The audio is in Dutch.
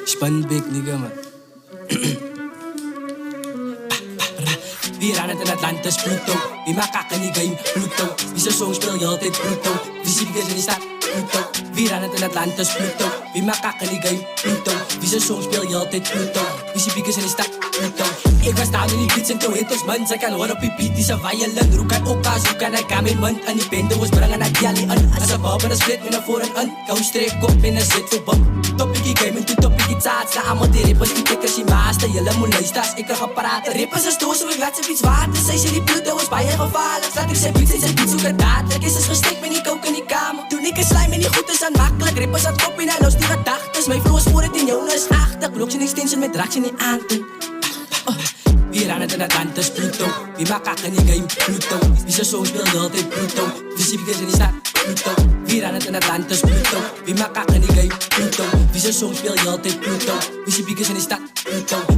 Spanbek, nigga, man. Weer aan het in Atlantis, Pluto. Wie maakt kakken in die game, Pluto. Wie zijn song speel je altijd, Pluto. Wie zie ik in die stad, Pluto. Weer aan het in Atlantis, Pluto. Wie maakt kakken in die game, Pluto. Wie zijn song speel je altijd, Pluto. Wie zie ik in die stad, Pluto. Ik was staan in die beats en toen hit ons man. Ze kan horen op die beat, die ze violent. Roek en ook als roek en hij kan mijn man. En die bende was brengen naar die ali aan. Als ze bouwen en split me naar voren aan. Kou streek op en een zit voor bam. Toppie game en toen toppie taats. Na allemaal die rippers, die tikkers, die master. Jullie moet luisteren, ik kan praten. Rippers en stoos, ik laat ze iets water. Zij ze die Pluto was bij je gevaarlijk. Laat ik zijn beats zoeken dadelijk. Is het gestikt met die kook in die kamer. Toen ik een slijm en die goed is aan makkelijk. Rippers aan kop en hij los die gedachtes. Mijn flow is voor het in jou, is achtig. Blokje in extension met draakje in die aanten. Weer aan het in Atlantis, Pluto. Wie maakt kakken in die game, Pluto. Wie zijn song speel je altijd, Pluto. Wie zie ik in die stad, Pluto. Weer aan het in Atlantis, Pluto. Wie maakt kakken in die game, Pluto. Wie zijn song speel je altijd, Pluto. Wie zie ik in die stad, Pluto.